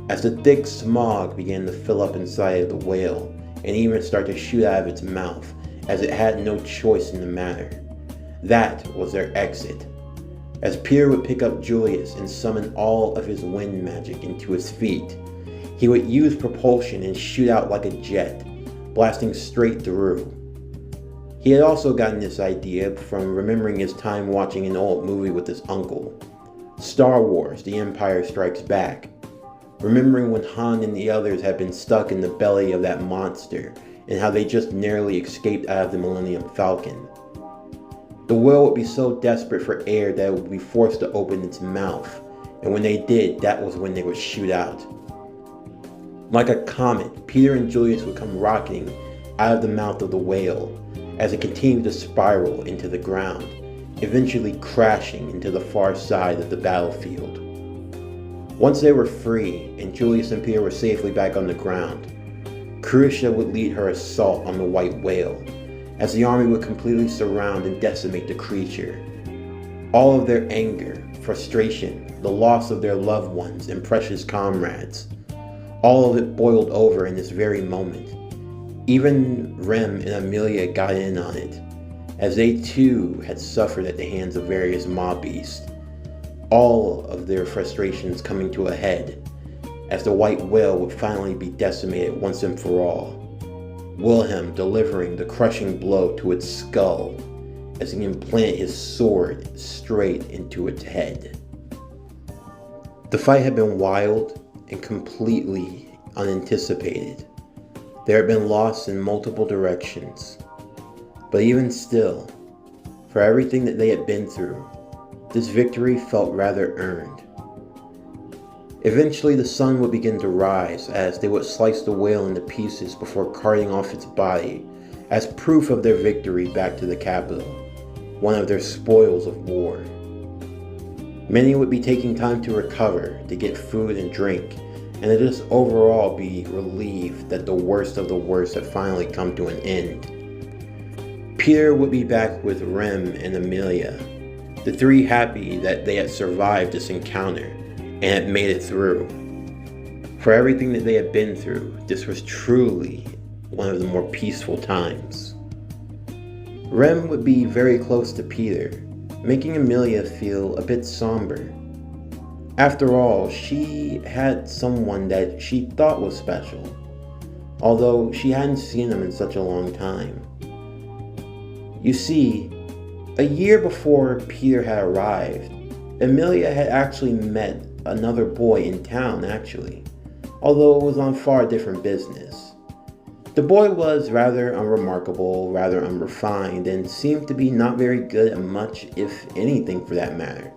As the thick smog began to fill up inside of the whale and even start to shoot out of its mouth, as it had no choice in the matter, that was their exit. As Peter would pick up Julius and summon all of his wind magic into his feet, he would use propulsion and shoot out like a jet, blasting straight through. He had also gotten this idea from remembering his time watching an old movie with his uncle, Star Wars: The Empire Strikes Back, remembering when Han and the others had been stuck in the belly of that monster and how they just narrowly escaped out of the Millennium Falcon. The whale would be so desperate for air that it would be forced to open its mouth, and when they did, that was when they would shoot out. Like a comet, Peter and Julius would come rocketing out of the mouth of the whale as it continued to spiral into the ground, eventually crashing into the far side of the battlefield. Once they were free and Julius and Peter were safely back on the ground, Carusha would lead her assault on the white whale, as the army would completely surround and decimate the creature. All of their anger, frustration, the loss of their loved ones and precious comrades, all of it boiled over in this very moment. Even Rem and Amelia got in on it, as they too had suffered at the hands of various mob beasts, all of their frustrations coming to a head, as the white whale would finally be decimated once and for all. Wilhelm delivering the crushing blow to its skull as he implanted his sword straight into its head. The fight had been wild and completely unanticipated. There had been loss in multiple directions. But even still, for everything that they had been through, this victory felt rather earned. Eventually the sun would begin to rise as they would slice the whale into pieces before carting off its body as proof of their victory back to the capital, one of their spoils of war. Many would be taking time to recover, to get food and drink, and to just overall be relieved that the worst of the worst had finally come to an end. Peter would be back with Rem and Amelia, the three happy that they had survived this encounter and had made it through. For everything that they had been through, this was truly one of the more peaceful times. Rem would be very close to Peter, making Amelia feel a bit somber. After all, she had someone that she thought was special, although she hadn't seen him in such a long time. You see, a year before Peter had arrived, Amelia had actually met another boy in town actually, although it was on far different business. The boy was rather unremarkable, rather unrefined, and seemed to be not very good at much, if anything for that matter.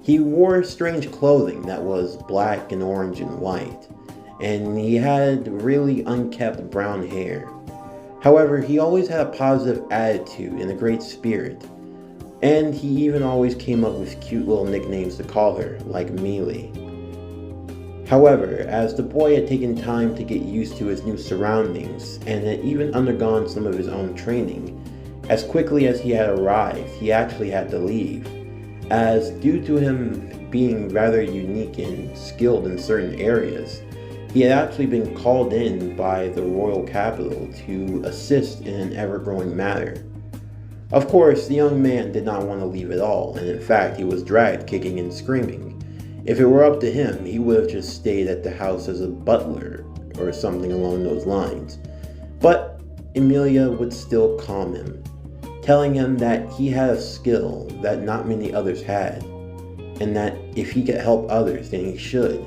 He wore strange clothing that was black and orange and white, and he had really unkempt brown hair. However, he always had a positive attitude and a great spirit, and he even always came up with cute little nicknames to call her, like Mealy. However, as the boy had taken time to get used to his new surroundings and had even undergone some of his own training, as quickly as he had arrived, he actually had to leave, as due to him being rather unique and skilled in certain areas, he had actually been called in by the royal capital to assist in an ever-growing matter. Of course, the young man did not want to leave at all, and in fact, he was dragged kicking and screaming. If it were up to him, he would have just stayed at the house as a butler or something along those lines. But Emilia would still calm him, telling him that he had a skill that not many others had, and that if he could help others, then he should.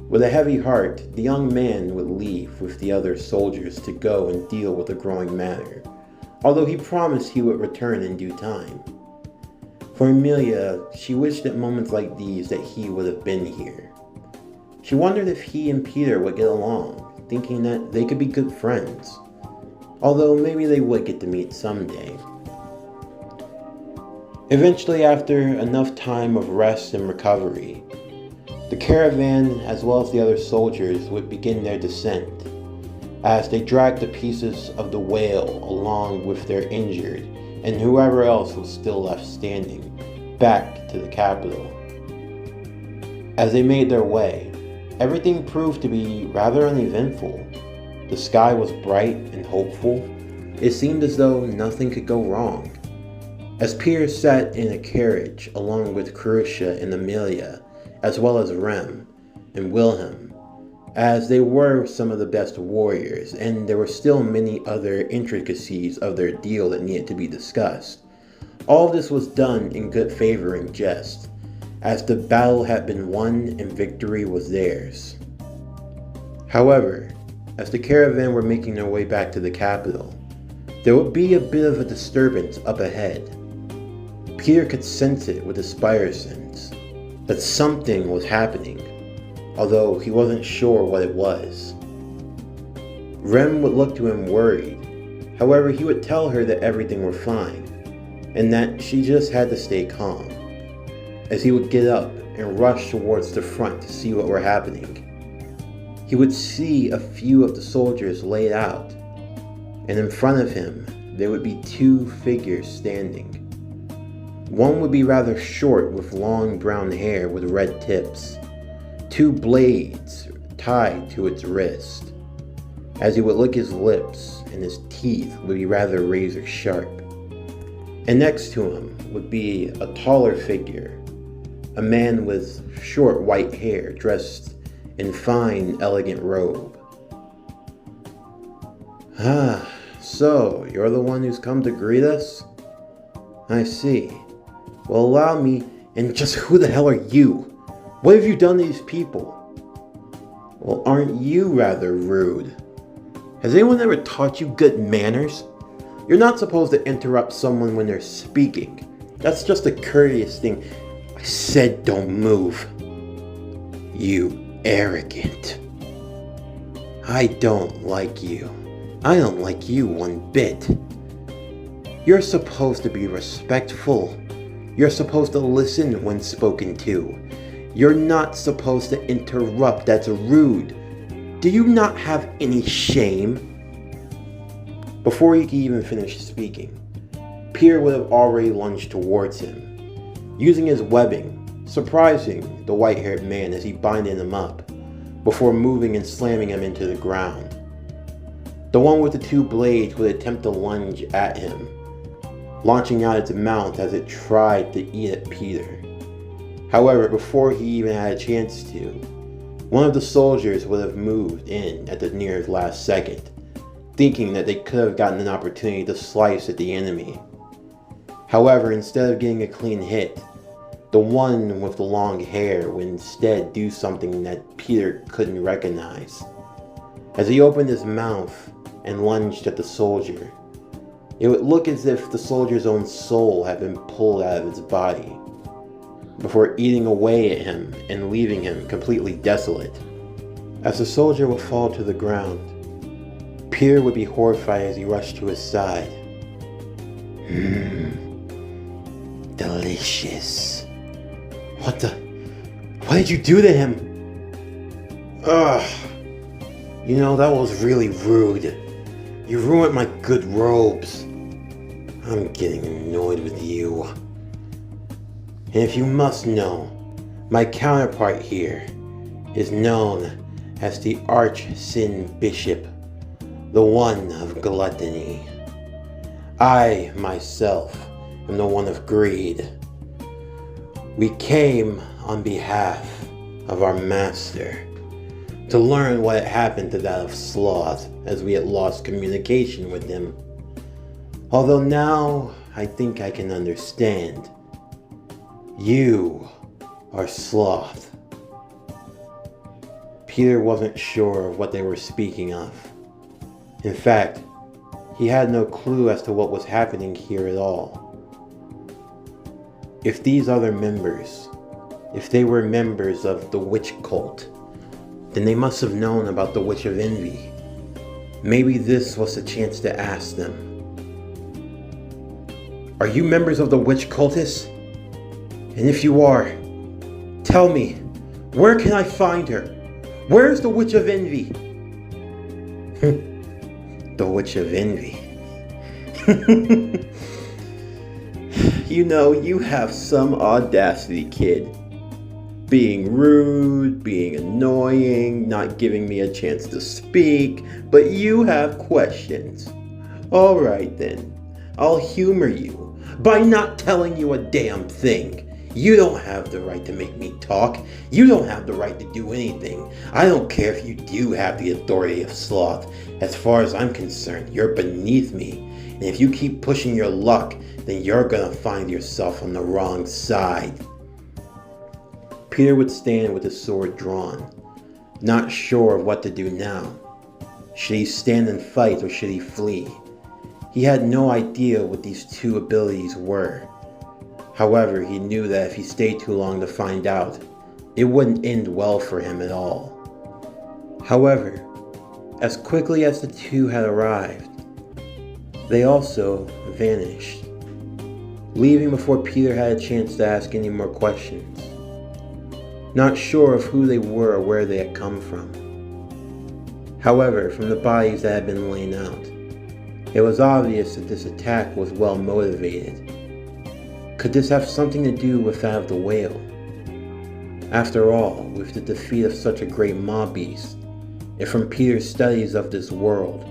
With a heavy heart, the young man would leave with the other soldiers to go and deal with the growing matter, although he promised he would return in due time. For Emilia, she wished at moments like these that he would have been here. She wondered if he and Peter would get along, thinking that they could be good friends, although maybe they would get to meet someday. Eventually, after enough time of rest and recovery, the caravan, as well as the other soldiers, would begin their descent, as they dragged the pieces of the whale along with their injured and whoever else was still left standing, back to the capital. As they made their way, everything proved to be rather uneventful. The sky was bright and hopeful. It seemed as though nothing could go wrong. As Peter sat in a carriage along with Crucia and Emilia, as well as Rem and Wilhelm, as they were some of the best warriors, and there were still many other intricacies of their deal that needed to be discussed. All this was done in good favor and jest, as the battle had been won and victory was theirs. However, as the caravan were making their way back to the capital, there would be a bit of a disturbance up ahead. Peter could sense it with his spider sense, that something was happening, although he wasn't sure what it was. Rem would look to him worried. However, he would tell her that everything were fine, and that she just had to stay calm, as he would get up and rush towards the front to see what were happening. He would see a few of the soldiers laid out, and in front of him there would be two figures standing. One would be rather short with long brown hair with red tips, two blades tied to its wrist. As he would lick his lips, and his teeth would be rather razor sharp. And next to him would be a taller figure, a man with short white hair dressed in fine, elegant robe. "Ah, so you're the one who's come to greet us? I see. Well, allow me, and just who the hell are you? What have you done to these people?" "Well, aren't you rather rude? Has anyone ever taught you good manners? You're not supposed to interrupt someone when they're speaking. That's just a courteous thing. I said don't move. You arrogant. I don't like you. I don't like you one bit. You're supposed to be respectful. You're supposed to listen when spoken to. You're not supposed to interrupt. That's rude. Do you not have any shame?" Before he could even finish speaking, Peter would have already lunged towards him, using his webbing, surprising the white-haired man as he binded him up, before moving and slamming him into the ground. The one with the two blades would attempt to lunge at him, launching out its mouth as it tried to eat at Peter. However, before he even had a chance to, one of the soldiers would have moved in at the near last second, thinking that they could have gotten an opportunity to slice at the enemy. However, instead of getting a clean hit, the one with the long hair would instead do something that Peter couldn't recognize. As he opened his mouth and lunged at the soldier, it would look as if the soldier's own soul had been pulled out of his body, before eating away at him and leaving him completely desolate. As the soldier would fall to the ground, Peter would be horrified as he rushed to his side. Delicious. What did you do to him? Ugh. You know, that was really rude. You ruined my good robes. I'm getting annoyed with you. And if you must know, my counterpart here is known as the Arch-Sin Bishop, the one of gluttony. I, myself, am the one of greed. We came on behalf of our master, to learn what had happened to that of Sloth, as we had lost communication with him. Although now I think I can understand. You are Sloth. Peter wasn't sure of what they were speaking of. In fact, he had no clue as to what was happening here at all. If these other members, if they were members of the witch cult, then they must have known about the Witch of Envy. Maybe this was a chance to ask them. Are you members of the witch cultists? And if you are, tell me, where can I find her? Where is the Witch of Envy? The Witch of Envy. You know, you have some audacity, kid. Being rude, being annoying, not giving me a chance to speak, but you have questions. Alright then, I'll humor you by not telling you a damn thing. You don't have the right to make me talk. You don't have the right to do anything. I don't care if you do have the authority of Sloth. As far as I'm concerned, you're beneath me. And if you keep pushing your luck, then you're gonna find yourself on the wrong side. Peter would stand with his sword drawn, not sure of what to do now. Should he stand and fight or should he flee? He had no idea what these two abilities were. However, he knew that if he stayed too long to find out, it wouldn't end well for him at all. However, as quickly as the two had arrived, they also vanished, leaving before Peter had a chance to ask any more questions. Not sure of who they were or where they had come from. However, from the bodies that had been laid out, it was obvious that this attack was well motivated. Could this have something to do with that of the whale? After all, with the defeat of such a great mob beast, and from Peter's studies of this world,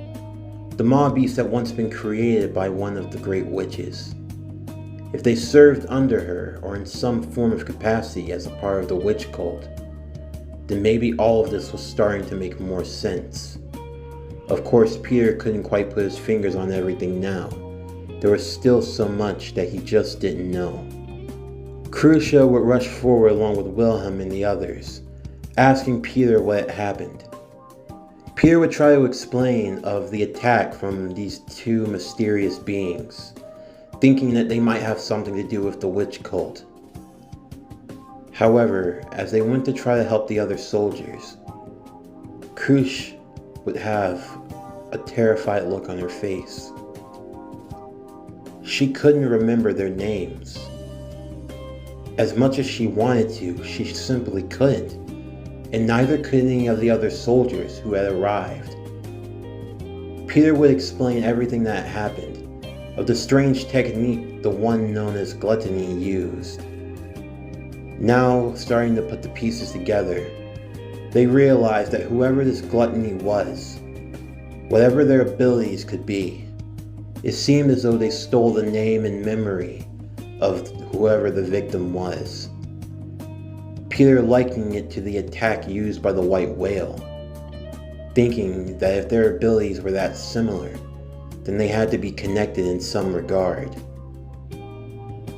the mob beast had once been created by one of the great witches. If they served under her or in some form of capacity as a part of the witch cult, then maybe all of this was starting to make more sense. Of course, Peter couldn't quite put his fingers on everything now. There was still so much that he just didn't know. Crucia would rush forward along with Wilhelm and the others, asking Peter what had happened. Peter would try to explain of the attack from these two mysterious beings, thinking that they might have something to do with the witch cult. However, as they went to try to help the other soldiers, Crucia would have a terrified look on her face. She couldn't remember their names. As much as she wanted to, she simply couldn't, and neither could any of the other soldiers who had arrived. Peter would explain everything that happened, of the strange technique the one known as gluttony used. Now, starting to put the pieces together, they realized that whoever this gluttony was, whatever their abilities could be, it seemed as though they stole the name and memory of whoever the victim was. Peter likening it to the attack used by the white whale, thinking that if their abilities were that similar, then they had to be connected in some regard.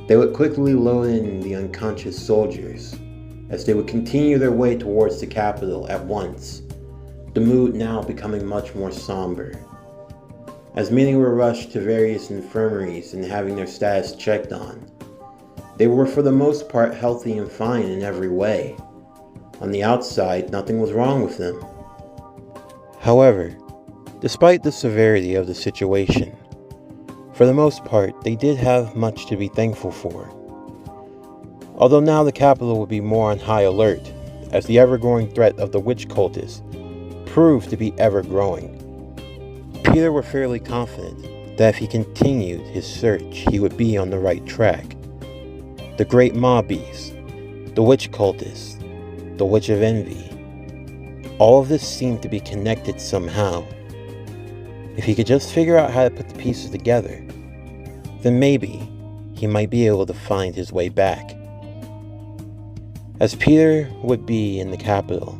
They would quickly load in the unconscious soldiers, as they would continue their way towards the capital at once, the mood now becoming much more somber. As many were rushed to various infirmaries and having their status checked on, they were for the most part healthy and fine in every way. On the outside, nothing was wrong with them. However, despite the severity of the situation, for the most part, they did have much to be thankful for. Although now the capital would be more on high alert, as the ever-growing threat of the witch cultists proved to be ever-growing. Peter were fairly confident that if he continued his search, he would be on the right track. The great mob beast, the witch cultist, the Witch of Envy, all of this seemed to be connected somehow. If he could just figure out how to put the pieces together, then maybe he might be able to find his way back. As Peter would be in the capital,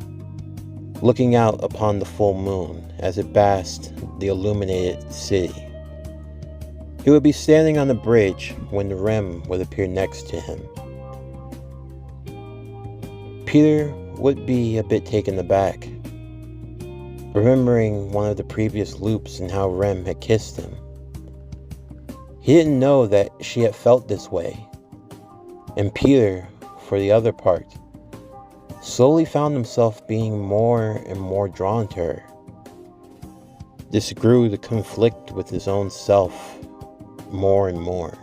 looking out upon the full moon as it basked the illuminated city. He would be standing on the bridge when Rem would appear next to him. Peter would be a bit taken aback, remembering one of the previous loops and how Rem had kissed him. He didn't know that she had felt this way, and Peter, for the other part, slowly found himself being more and more drawn to her. This grew to conflict with his own self more and more.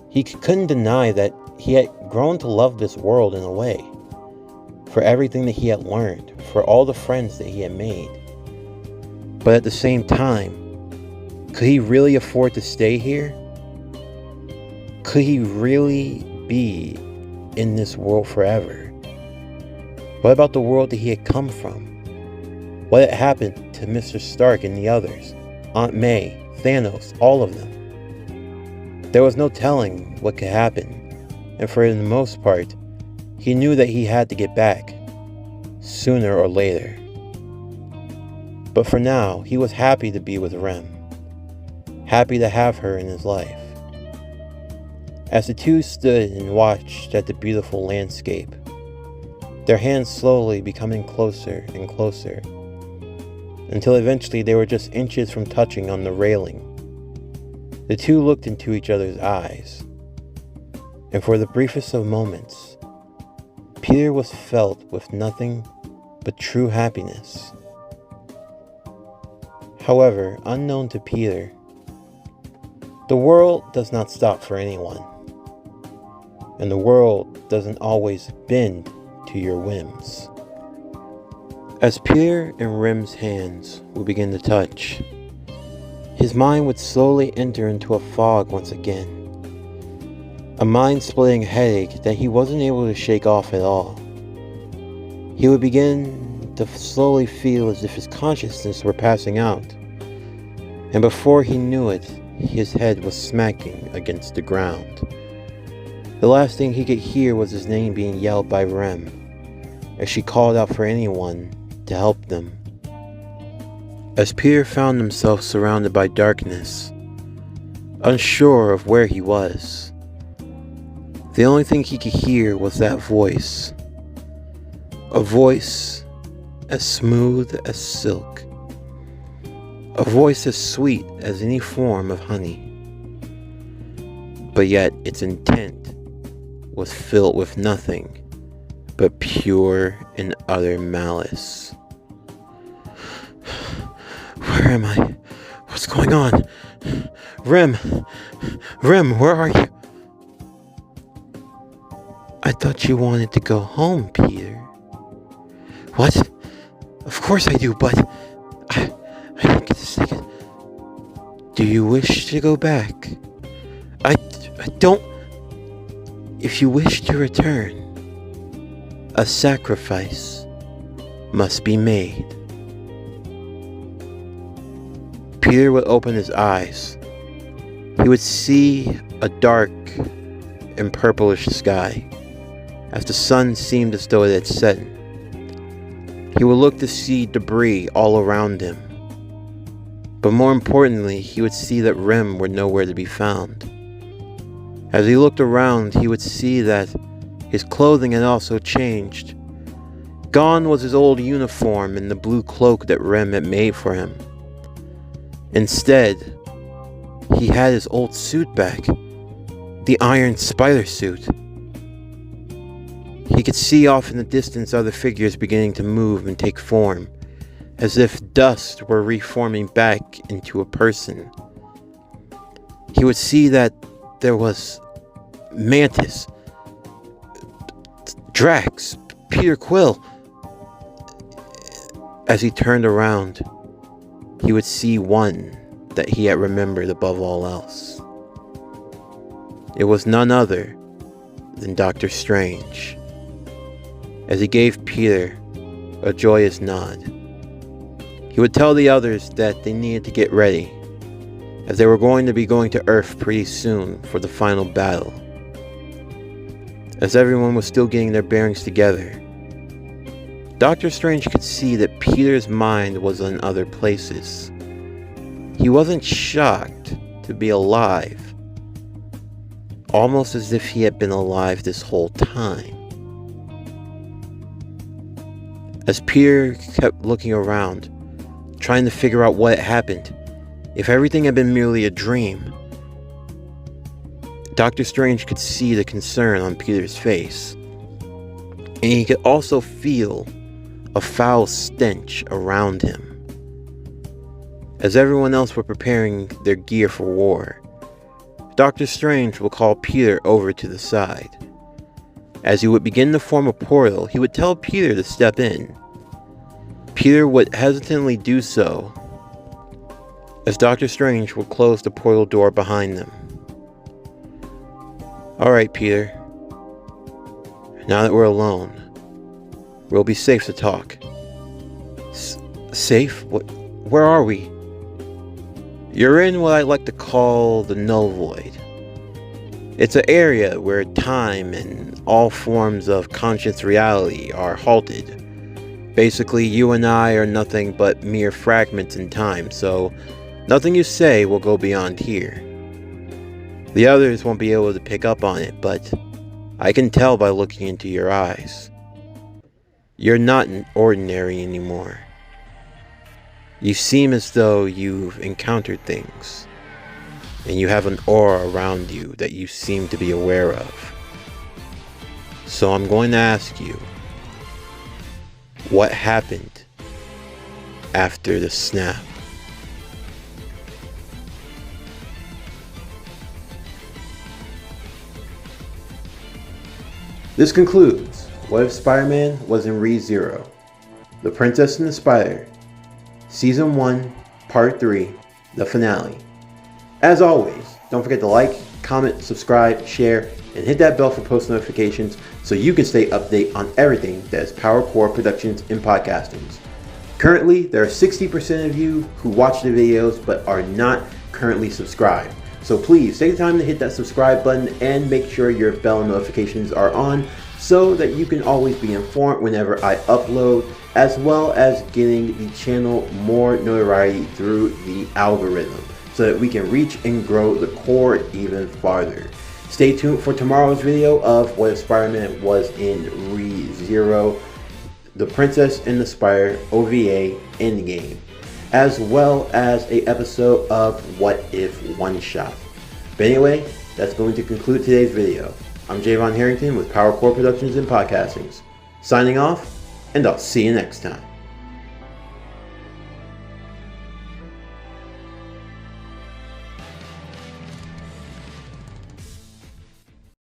He couldn't deny that he had grown to love this world in a way, for everything that he had learned, for all the friends that he had made. But at the same time, could he really afford to stay here? Could he really be in this world forever? What about the world that he had come from? What had happened to Mr. Stark and the others? Aunt May, Thanos, all of them. There was no telling what could happen, and for the most part, he knew that he had to get back, sooner or later. But for now, he was happy to be with Rem, happy to have her in his life. As the two stood and watched at the beautiful landscape, their hands slowly becoming closer and closer, until eventually they were just inches from touching on the railing. The two looked into each other's eyes, and for the briefest of moments, Peter was filled with nothing but true happiness. However, unknown to Peter, the world does not stop for anyone, and the world doesn't always bend to your whims. As Peter and Rem's hands would begin to touch, his mind would slowly enter into a fog once again. A mind-splitting headache that he wasn't able to shake off at all. He would begin to slowly feel as if his consciousness were passing out, and before he knew it, his head was smacking against the ground. The last thing he could hear was his name being yelled by Rem, as she called out for anyone to help them. As Peter found himself surrounded by darkness, unsure of where he was, the only thing he could hear was that voice. A voice as smooth as silk. A voice as sweet as any form of honey. But yet its intent was filled with nothing but pure and utter malice. Where am I? What's going on? Rem, where are you? I thought you wanted to go home, Peter. What? Of course I do, but I didn't get to say it. Do you wish to go back? I don't. If you wish to return, a sacrifice must be made. Peter would open his eyes. He would see a dark and purplish sky, as the sun seemed as though it had set. He would look to see debris all around him. But more importantly, he would see that Rem were nowhere to be found. As he looked around, he would see that his clothing had also changed. Gone was his old uniform and the blue cloak that Rem had made for him. Instead, he had his old suit back, the iron spider suit. He could see off in the distance other figures beginning to move and take form, as if dust were reforming back into a person. He would see that there was Mantis, Drax, Peter Quill. As he turned around, he would see one that he had remembered above all else. It was none other than Dr. Strange. As he gave Peter a joyous nod, he would tell the others that they needed to get ready, as they were going to be going to Earth pretty soon for the final battle. As everyone was still getting their bearings together, Doctor Strange could see that Peter's mind was in other places. He wasn't shocked to be alive, almost as if he had been alive this whole time. As Peter kept looking around, trying to figure out what had happened, if everything had been merely a dream, Doctor Strange could see the concern on Peter's face, and he could also feel a foul stench around him. As everyone else were preparing their gear for war, Doctor Strange would call Peter over to the side. As he would begin to form a portal, he would tell Peter to step in. Peter would hesitantly do so, as Doctor Strange would close the portal door behind them. "Alright, Peter. Now that we're alone, we'll be safe to talk." Safe? Where are we? "You're in what I like to call the Null Void. It's an area where time and all forms of conscious reality are halted. Basically, you and I are nothing but mere fragments in time, so nothing you say will go beyond here. The others won't be able to pick up on it, but I can tell by looking into your eyes. You're not ordinary anymore. You seem as though you've encountered things, and you have an aura around you that you seem to be aware of. So I'm going to ask you, what happened after the snap?" This concludes What If Spider-Man Was in ReZero? The Princess and the Spider, Season 1, Part 3, the finale. As always, don't forget to like, comment, subscribe, share, and hit that bell for post notifications so you can stay updated on everything that is PowerCore Productions and Podcastings. Currently, there are 60% of you who watch the videos but are not currently subscribed. So please take the time to hit that subscribe button and make sure your bell notifications are on so that you can always be informed whenever I upload, as well as getting the channel more notoriety through the algorithm so that we can reach and grow the core even farther. Stay tuned for tomorrow's video of What If Spider-Man Was in ReZero, The Princess and the Spider OVA Endgame, as well as an episode of What If One Shot. But anyway, that's going to conclude today's video. I'm Javon Harrington with PowerCore Productions and Podcastings, signing off, and I'll see you next time.